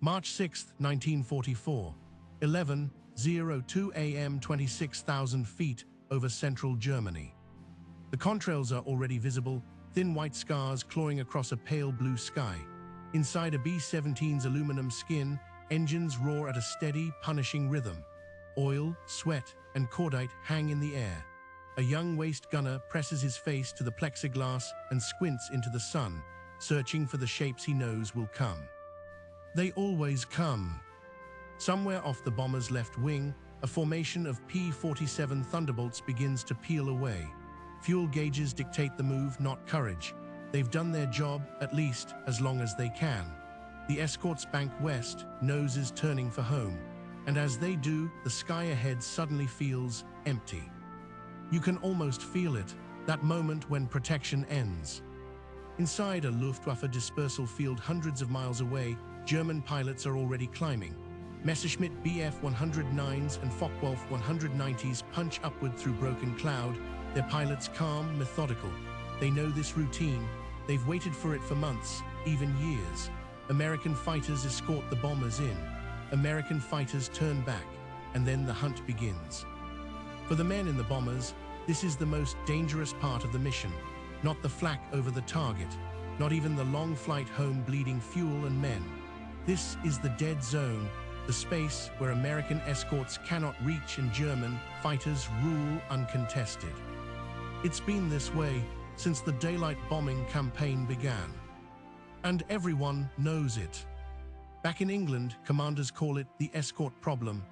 March 6, 1944, 11:02 a.m. 26,000 feet over central Germany. The contrails are already visible, thin white scars clawing across a pale blue sky. Inside a B-17's aluminum skin, engines roar at a steady, punishing rhythm. Oil, sweat, and cordite hang in the air. A young waist gunner presses his face to the plexiglass and squints into the sun, searching for the shapes he knows will come. They always come. Somewhere off the bomber's left wing, a formation of P-47 Thunderbolts begins to peel away. Fuel gauges dictate the move, not courage. They've done their job, at least, as long as they can. The escorts bank west, noses turning for home. And as they do, the sky ahead suddenly feels empty. You can almost feel it, that moment when protection ends. Inside a Luftwaffe dispersal field hundreds of miles away, German pilots are already climbing. Messerschmitt Bf-109s and Focke-Wulf 190s punch upward through broken cloud, their pilots calm, methodical. They know this routine. They've waited for it for months, even years. American fighters escort the bombers in. American fighters turn back, and then the hunt begins. For the men in the bombers, this is the most dangerous part of the mission. Not the flak over the target, not even the long flight home bleeding fuel and men. This is the dead zone, the space where American escorts cannot reach and German fighters rule uncontested. It's been this way since the daylight bombing campaign began. And everyone knows it. Back in England, commanders call it the escort problem.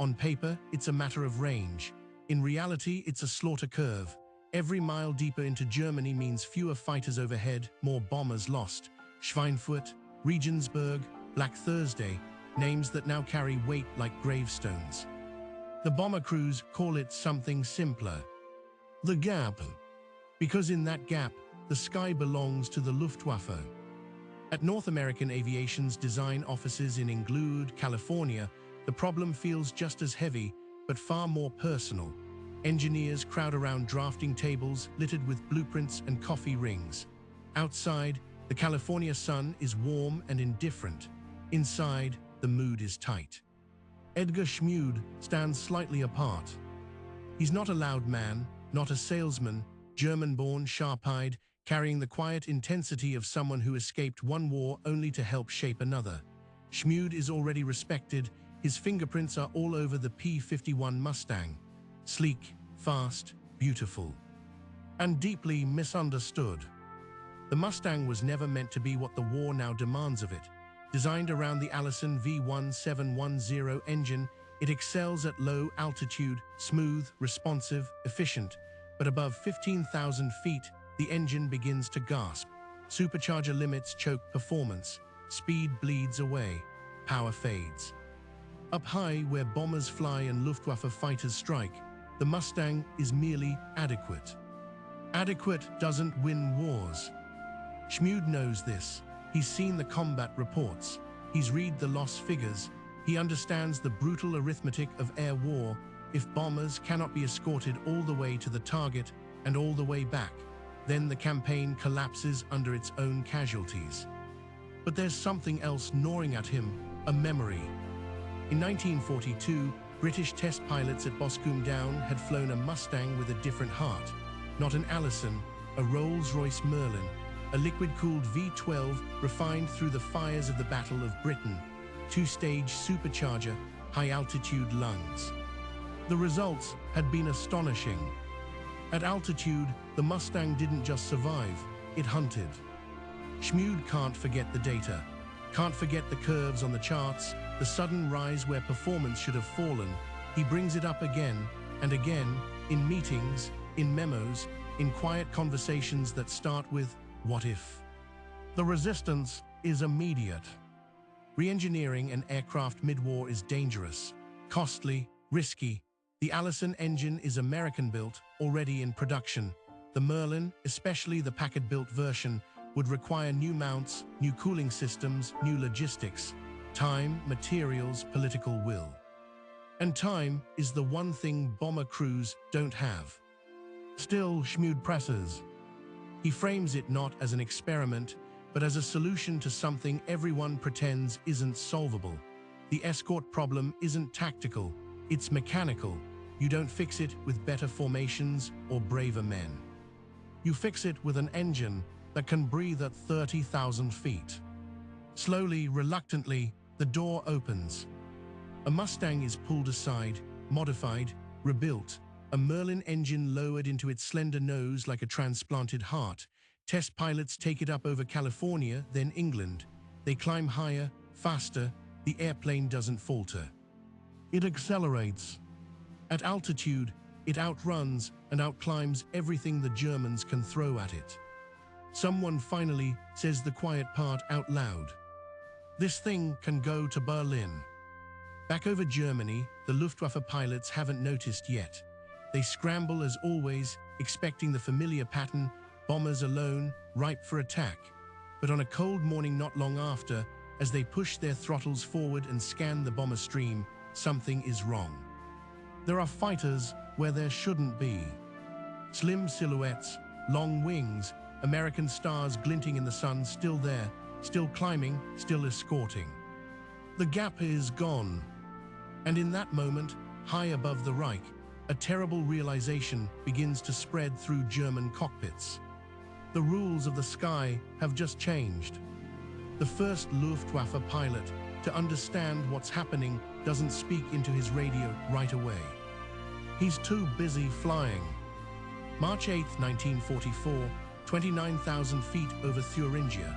On paper, it's a matter of range. In reality, it's a slaughter curve. Every mile deeper into Germany means fewer fighters overhead, more bombers lost. Schweinfurt, Regensburg, Black Thursday, names that now carry weight like gravestones. The bomber crews call it something simpler. The gap. Because in that gap, the sky belongs to the Luftwaffe. At North American Aviation's design offices in Inglewood, California, the problem feels just as heavy, but far more personal. Engineers crowd around drafting tables littered with blueprints and coffee rings. Outside, the California sun is warm and indifferent. Inside, the mood is tight. Edgar Schmude stands slightly apart. He's not a loud man, not a salesman, German-born, sharp-eyed, carrying the quiet intensity of someone who escaped one war only to help shape another. Schmude is already respected. His fingerprints are all over the P-51 Mustang. Sleek, fast, beautiful, and deeply misunderstood. The Mustang was never meant to be what the war now demands of it. Designed around the Allison V1710 engine, it excels at low altitude, smooth, responsive, efficient. But above 15,000 feet, the engine begins to gasp. Supercharger limits choke performance. Speed bleeds away. Power fades. Up high, where bombers fly and Luftwaffe fighters strike, the Mustang is merely adequate. Adequate doesn't win wars. Schmude knows this. He's seen the combat reports. He's read the loss figures. He understands the brutal arithmetic of air war. If bombers cannot be escorted all the way to the target and all the way back, then the campaign collapses under its own casualties. But there's something else gnawing at him, a memory. In 1942, British test pilots at Boscombe Down had flown a Mustang with a different heart. Not an Allison, a Rolls-Royce Merlin, a liquid-cooled V12 refined through the fires of the Battle of Britain, two-stage supercharger, high-altitude lungs. The results had been astonishing. At altitude, the Mustang didn't just survive, it hunted. Schmude can't forget the data, can't forget the curves on the charts, the sudden rise where performance should have fallen. He brings it up again and again, in meetings, in memos, in quiet conversations that start with, "What if?" The resistance is immediate. Re-engineering an aircraft mid-war is dangerous, costly, risky. The Allison engine is American-built, already in production. The Merlin, especially the Packard-built version, would require new mounts, new cooling systems, new logistics. Time, materials, political will. And time is the one thing bomber crews don't have. Still, Schmude presses. He frames it not as an experiment, but as a solution to something everyone pretends isn't solvable. The escort problem isn't tactical, it's mechanical. You don't fix it with better formations or braver men. You fix it with an engine that can breathe at 30,000 feet. Slowly, reluctantly, the door opens. A Mustang is pulled aside, modified, rebuilt, a Merlin engine lowered into its slender nose like a transplanted heart. Test pilots take it up over California, then England. They climb higher, faster, the airplane doesn't falter. It accelerates. At altitude, it outruns and outclimbs everything the Germans can throw at it. Someone finally says the quiet part out loud. This thing can go to Berlin. Back over Germany, the Luftwaffe pilots haven't noticed yet. They scramble as always, expecting the familiar pattern, bombers alone, ripe for attack. But on a cold morning not long after, as they push their throttles forward and scan the bomber stream, something is wrong. There are fighters where there shouldn't be. Slim silhouettes, long wings, American stars glinting in the sun, still there, still climbing, still escorting. The gap is gone. And in that moment, high above the Reich, a terrible realization begins to spread through German cockpits. The rules of the sky have just changed. The first Luftwaffe pilot to understand what's happening doesn't speak into his radio right away. He's too busy flying. March 8, 1944, 29,000 feet over Thuringia.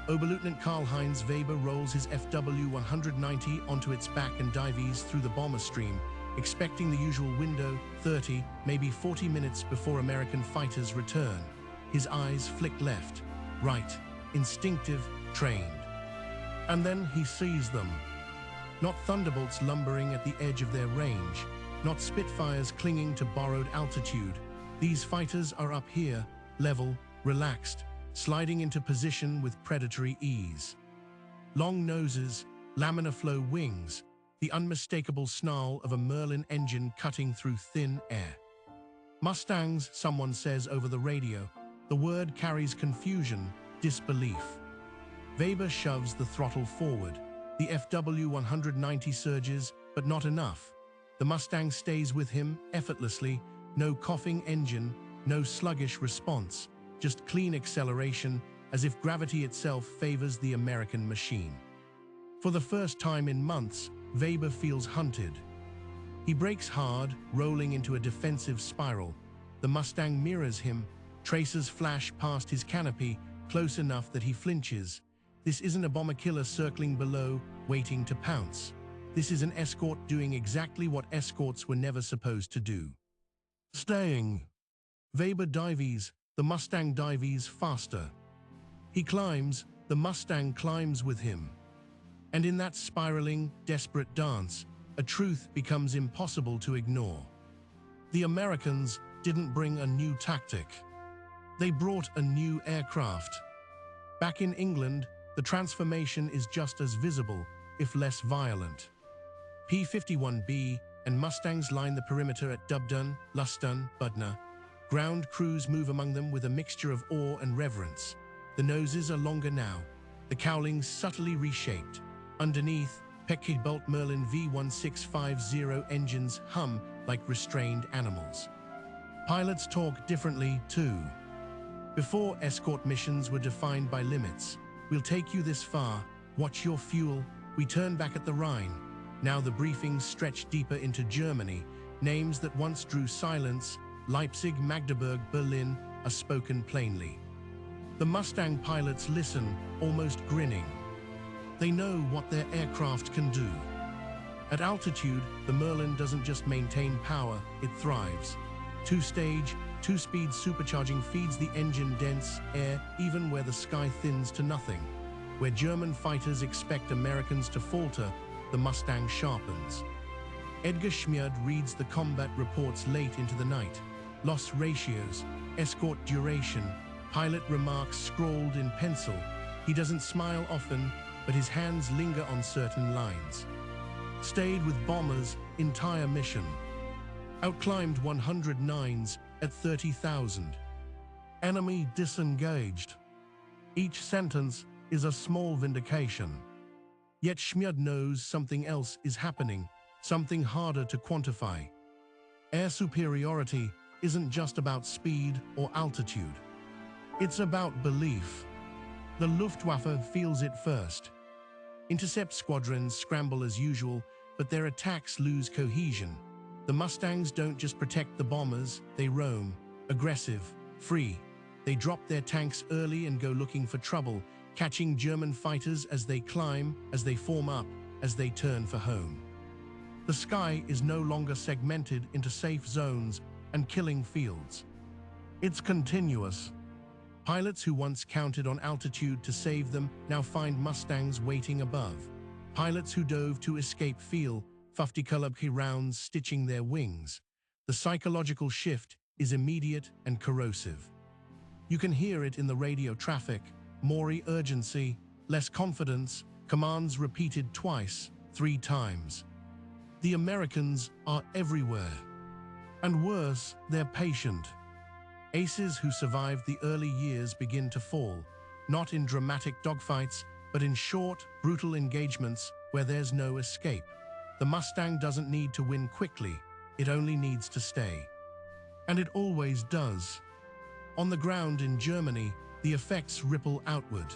Oberleutnant Karl-Heinz Weber rolls his FW-190 onto its back and dives through the bomber stream, expecting the usual window, 30, maybe 40 minutes before American fighters return. His eyes flick left, right, instinctive, trained. And then he sees them. Not thunderbolts lumbering at the edge of their range, not Spitfires clinging to borrowed altitude. These fighters are up here, level, relaxed, sliding into position with predatory ease. Long noses, laminar flow wings, the unmistakable snarl of a Merlin engine cutting through thin air. Mustangs, someone says over the radio. The word carries confusion, disbelief. Weber shoves the throttle forward. The FW-190 surges, but not enough. The Mustang stays with him, effortlessly, no coughing engine, no sluggish response, just clean acceleration, as if gravity itself favors the American machine. For the first time in months, Weber feels hunted. He brakes hard, rolling into a defensive spiral. The Mustang mirrors him, tracers flash past his canopy, close enough that he flinches. This isn't a bomber killer circling below, waiting to pounce. This is an escort doing exactly what escorts were never supposed to do. Staying. Weber dives, the Mustang dives faster. He climbs, the Mustang climbs with him. And in that spiraling, desperate dance, a truth becomes impossible to ignore. The Americans didn't bring a new tactic. They brought a new aircraft. Back in England, the transformation is just as visible, if less violent. P-51B and Mustangs line the perimeter at Dubdon, Luston, Budna. Ground crews move among them with a mixture of awe and reverence. The noses are longer now, the cowlings subtly reshaped. Underneath, Peckbolt Merlin V1650 engines hum like restrained animals. Pilots talk differently too. Before, escort missions were defined by limits. We'll take you this far, watch your fuel, we turn back at the Rhine. Now the briefings stretch deeper into Germany. Names that once drew silence, Leipzig, Magdeburg, Berlin, are spoken plainly. The Mustang pilots listen, almost grinning. They know what their aircraft can do. At altitude, the Merlin doesn't just maintain power, it thrives. Two-stage, two-speed supercharging feeds the engine dense air even where the sky thins to nothing. Where German fighters expect Americans to falter, the Mustang sharpens. Edgar Schmied reads the combat reports late into the night. Loss ratios, escort duration, pilot remarks scrawled in pencil. He doesn't smile often, but his hands linger on certain lines. Stayed with bombers, entire mission. Outclimbed 109s at 30,000. Enemy disengaged. Each sentence is a small vindication. Yet Schmid knows something else is happening, something harder to quantify. Air superiority isn't just about speed or altitude. It's about belief. The Luftwaffe feels it first. Intercept squadrons scramble as usual, but their attacks lose cohesion. The Mustangs don't just protect the bombers, they roam, aggressive, free. They drop their tanks early and go looking for trouble, catching German fighters as they climb, as they form up, as they turn for home. The sky is no longer segmented into safe zones and killing fields. It's continuous. Pilots who once counted on altitude to save them now find Mustangs waiting above. Pilots who dove to escape feel 50 caliber rounds stitching their wings. The psychological shift is immediate and corrosive. You can hear it in the radio traffic: more urgency, less confidence, commands repeated twice, 3 times. The Americans are everywhere. And worse, they're patient. Aces who survived the early years begin to fall, not in dramatic dogfights, but in short, brutal engagements where there's no escape. The Mustang doesn't need to win quickly, it only needs to stay. And it always does. On the ground in Germany, the effects ripple outward.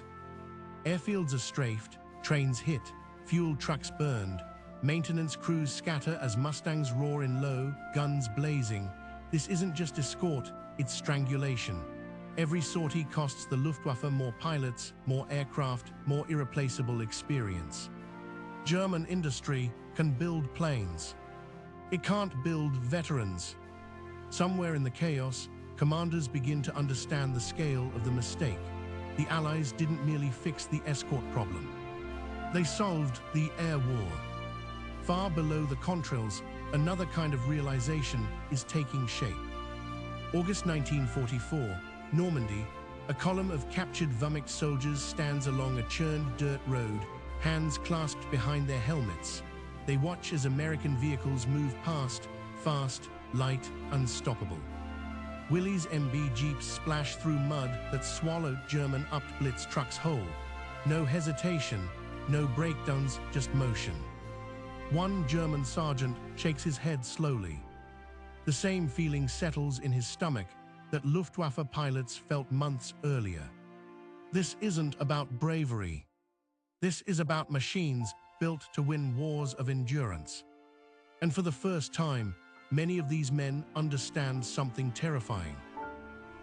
Airfields are strafed, trains hit, fuel trucks burned, maintenance crews scatter as Mustangs roar in low, guns blazing. This isn't just escort, it's strangulation. Every sortie costs the Luftwaffe more pilots, more aircraft, more irreplaceable experience. German industry can build planes. It can't build veterans. Somewhere in the chaos, commanders begin to understand the scale of the mistake. The Allies didn't merely fix the escort problem. They solved the air war. Far below the contrails, another kind of realization is taking shape. August 1944, Normandy, a column of captured Wehrmacht soldiers stands along a churned dirt road, hands clasped behind their helmets. They watch as American vehicles move past, fast, light, unstoppable. Willys MB jeeps splash through mud that swallowed German upped blitz trucks whole. No hesitation, no breakdowns, just motion. One German sergeant shakes his head slowly. The same feeling settles in his stomach that Luftwaffe pilots felt months earlier. This isn't about bravery. This is about machines built to win wars of endurance. And for the first time, many of these men understand something terrifying.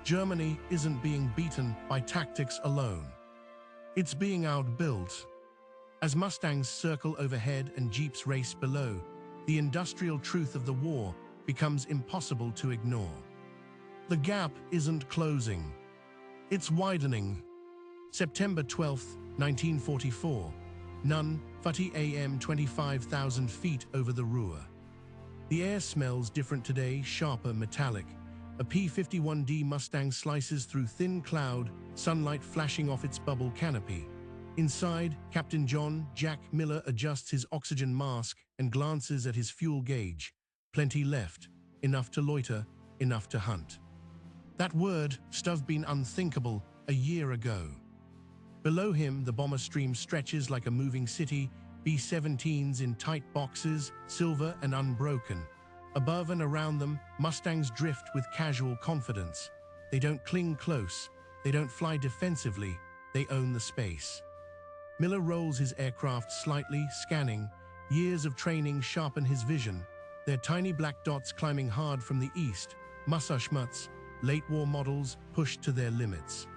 Germany isn't being beaten by tactics alone. It's being outbuilt. As Mustangs circle overhead and jeeps race below, the industrial truth of the war becomes impossible to ignore. The gap isn't closing. It's widening. September 12, 1944. Nunn, 40 AM 25,000 feet over the Ruhr. The air smells different today, sharper, metallic. A P-51 Mustang slices through thin cloud, sunlight flashing off its bubble canopy. Inside, Captain John "Jack" Miller adjusts his oxygen mask and glances at his fuel gauge. Plenty left, enough to loiter, enough to hunt. That word stove been unthinkable a year ago. Below him, the bomber stream stretches like a moving city, B-17s in tight boxes, silver and unbroken. Above and around them, Mustangs drift with casual confidence. They don't cling close, they don't fly defensively, they own the space. Miller rolls his aircraft slightly, scanning. Years of training sharpen his vision. Their tiny black dots climbing hard from the east, Messerschmitts, late war models pushed to their limits.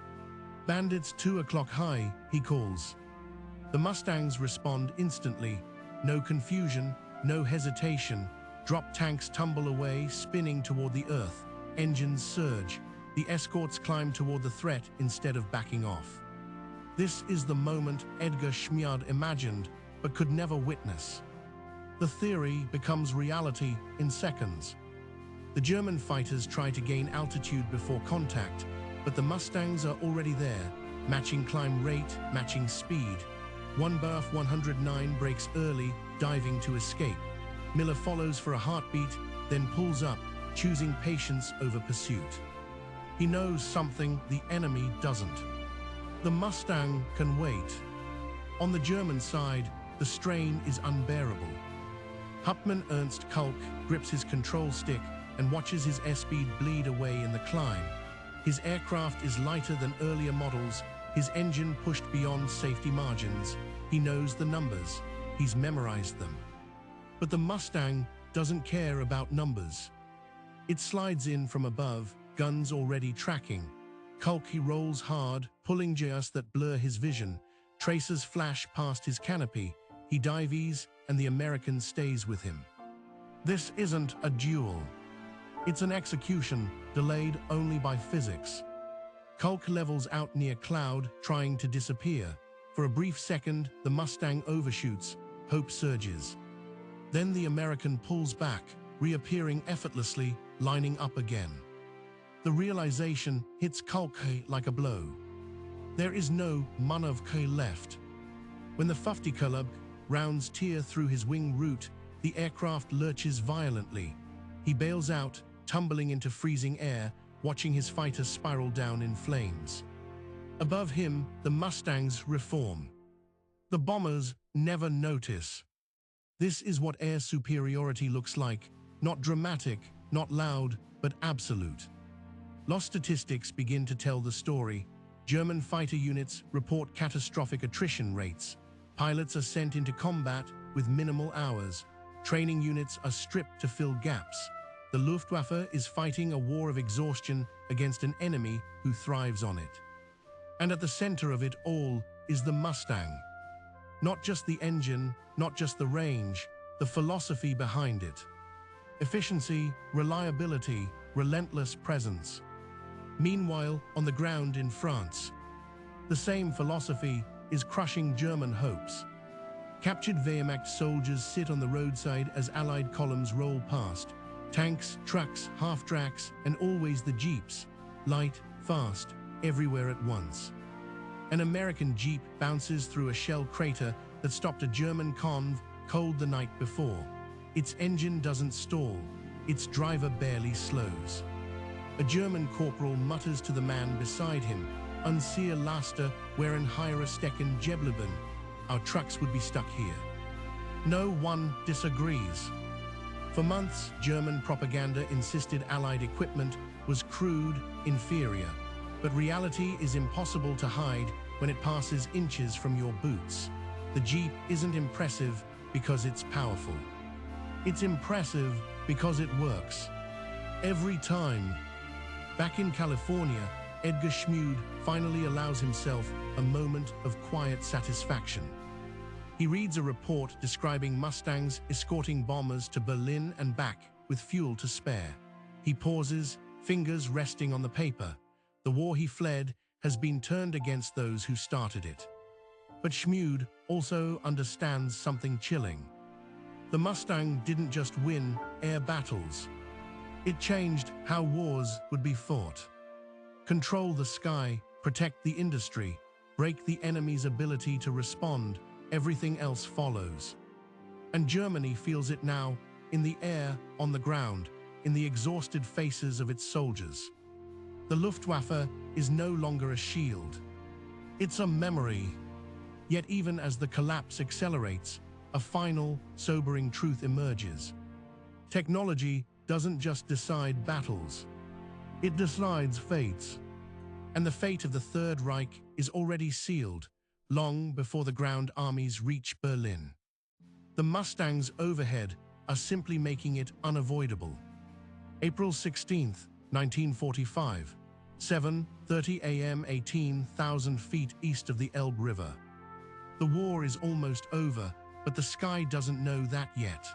Bandits 2 o'clock high, he calls. The Mustangs respond instantly. No confusion, no hesitation. Drop tanks tumble away, spinning toward the earth. Engines surge. The escorts climb toward the threat instead of backing off. This is the moment Edgar Schmid imagined, but could never witness. The theory becomes reality in seconds. The German fighters try to gain altitude before contact, but the Mustangs are already there, matching climb rate, matching speed. One Bf 109 breaks early, diving to escape. Miller follows for a heartbeat, then pulls up, choosing patience over pursuit. He knows something the enemy doesn't. The Mustang can wait. On the German side, the strain is unbearable. Hauptmann Ernst Kulk grips his control stick and watches his airspeed bleed away in the climb. His aircraft is lighter than earlier models, his engine pushed beyond safety margins. He knows the numbers. He's memorized them. But the Mustang doesn't care about numbers. It slides in from above, guns already tracking. Kulk he rolls hard, pulling jars that blur his vision. Tracers flash past his canopy. He dives, and the American stays with him. This isn't a duel. It's an execution, delayed only by physics. Kulk levels out near cloud, trying to disappear. For a brief second, the Mustang overshoots. Hope surges. Then the American pulls back, reappearing effortlessly, lining up again. The realization hits Kulk like a blow. There is no Manöver left. When the 50 rounds tear through his wing root, the aircraft lurches violently. He bails out, tumbling into freezing air, watching his fighter spiral down in flames. Above him, the Mustangs reform. The bombers never notice. This is what air superiority looks like, not dramatic, not loud, but absolute. Lost statistics begin to tell the story. German fighter units report catastrophic attrition rates. Pilots are sent into combat with minimal hours. Training units are stripped to fill gaps. The Luftwaffe is fighting a war of exhaustion against an enemy who thrives on it. And at the center of it all is the Mustang. Not just the engine, not just the range, the philosophy behind it. Efficiency, reliability, relentless presence. Meanwhile, on the ground in France, the same philosophy is crushing German hopes. Captured Wehrmacht soldiers sit on the roadside as Allied columns roll past. Tanks, trucks, half-tracks, and always the jeeps. Light, fast, everywhere at once. An American jeep bounces through a shell crater that stopped a German conv cold the night before. Its engine doesn't stall. Its driver barely slows. A German corporal mutters to the man beside him, "Unseer Laster, wherein higher stecken Jebleben. Our trucks would be stuck here." No one disagrees. For months, German propaganda insisted Allied equipment was crude, inferior. But reality is impossible to hide when it passes inches from your boots. The Jeep isn't impressive because it's powerful. It's impressive because it works. Every time. Back in California, Edgar Schmude finally allows himself a moment of quiet satisfaction. He reads a report describing Mustangs escorting bombers to Berlin and back with fuel to spare. He pauses, fingers resting on the paper. The war he fled has been turned against those who started it. But Schmude also understands something chilling. The Mustang didn't just win air battles. It changed how wars would be fought. Control the sky, protect the industry, break the enemy's ability to respond, everything else follows. And Germany feels it now, in the air, on the ground, in the exhausted faces of its soldiers. The Luftwaffe is no longer a shield. It's a memory. Yet even as the collapse accelerates, a final, sobering truth emerges. Technology doesn't just decide battles. It decides fates. And the fate of the Third Reich is already sealed, long before the ground armies reach Berlin. The Mustangs overhead are simply making it unavoidable. April 16th, 1945, 7:30 a.m. 18,000 feet east of the Elbe River. The war is almost over, but the sky doesn't know that yet.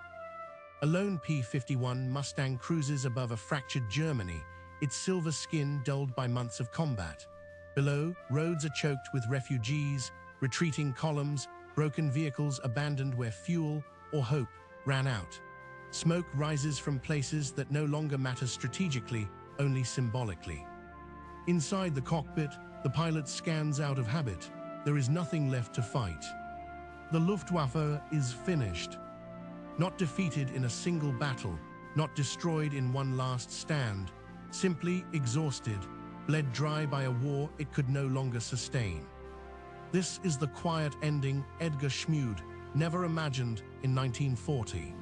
A lone P-51 Mustang cruises above a fractured Germany, its silver skin dulled by months of combat. Below, roads are choked with refugees, retreating columns, broken vehicles abandoned where fuel or hope ran out. Smoke rises from places that no longer matter strategically, only symbolically. Inside the cockpit, the pilot scans out of habit. There is nothing left to fight. The Luftwaffe is finished. Not defeated in a single battle, not destroyed in one last stand, simply exhausted, bled dry by a war it could no longer sustain. This is the quiet ending Edgar Schmude never imagined in 1940.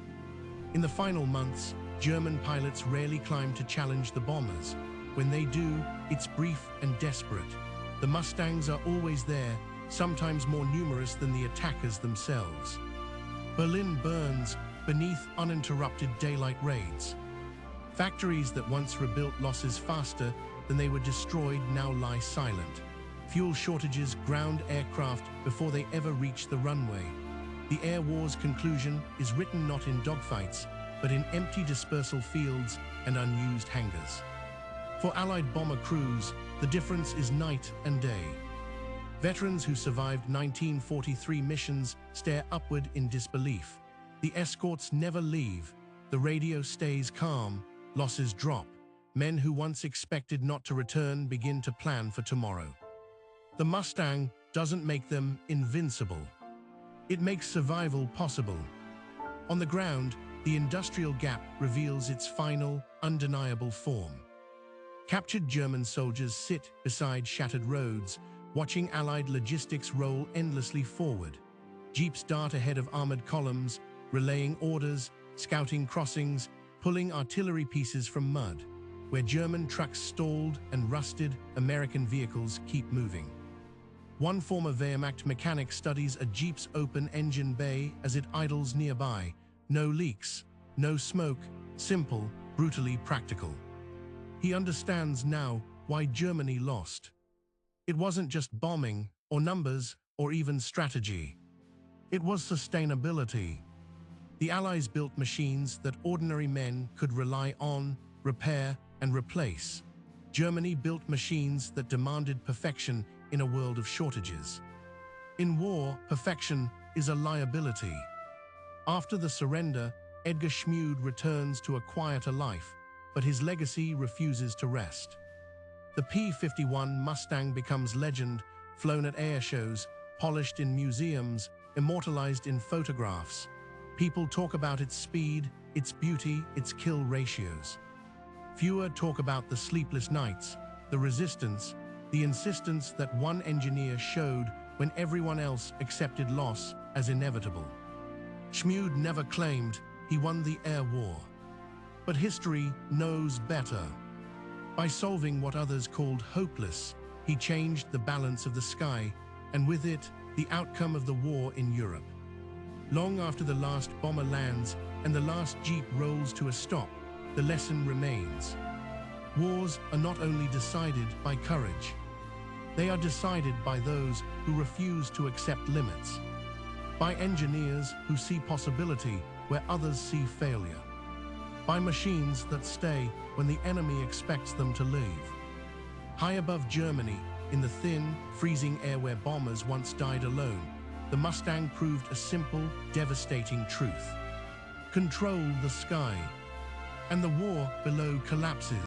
In the final months, German pilots rarely climb to challenge the bombers. When they do, it's brief and desperate. The Mustangs are always there, sometimes more numerous than the attackers themselves. Berlin burns beneath uninterrupted daylight raids. Factories that once rebuilt losses faster than they were destroyed now lie silent. Fuel shortages ground aircraft before they ever reach the runway. The air war's conclusion is written not in dogfights, but in empty dispersal fields and unused hangars. For Allied bomber crews, the difference is night and day. Veterans who survived 1943 missions stare upward in disbelief. The escorts never leave. The radio stays calm. Losses drop. Men who once expected not to return begin to plan for tomorrow. The Mustang doesn't make them invincible. It makes survival possible. On the ground, the industrial gap reveals its final, undeniable form. Captured German soldiers sit beside shattered roads, watching Allied logistics roll endlessly forward. Jeeps dart ahead of armored columns, relaying orders, scouting crossings, pulling artillery pieces from mud. Where German trucks stalled and rusted, American vehicles keep moving. One former Wehrmacht mechanic studies a Jeep's open engine bay as it idles nearby. No leaks, no smoke, simple, brutally practical. He understands now why Germany lost. It wasn't just bombing, or numbers, or even strategy. It was sustainability. The Allies built machines that ordinary men could rely on, repair, and replace. Germany built machines that demanded perfection in a world of shortages. In war, perfection is a liability. After the surrender, Edgar Schmude returns to a quieter life, but his legacy refuses to rest. The P-51 Mustang becomes legend, flown at air shows, polished in museums, immortalized in photographs. People talk about its speed, its beauty, its kill ratios. Fewer talk about the sleepless nights, the resistance, the insistence that one engineer showed when everyone else accepted loss as inevitable. Schmude never claimed he won the air war. But history knows better. By solving what others called hopeless, he changed the balance of the sky, and with it, the outcome of the war in Europe. Long after the last bomber lands and the last Jeep rolls to a stop, the lesson remains. Wars are not only decided by courage. They are decided by those who refuse to accept limits. By engineers who see possibility where others see failure. By machines that stay when the enemy expects them to leave. High above Germany, in the thin, freezing air where bombers once died alone, the Mustang proved a simple, devastating truth. Control the sky, and the war below collapses.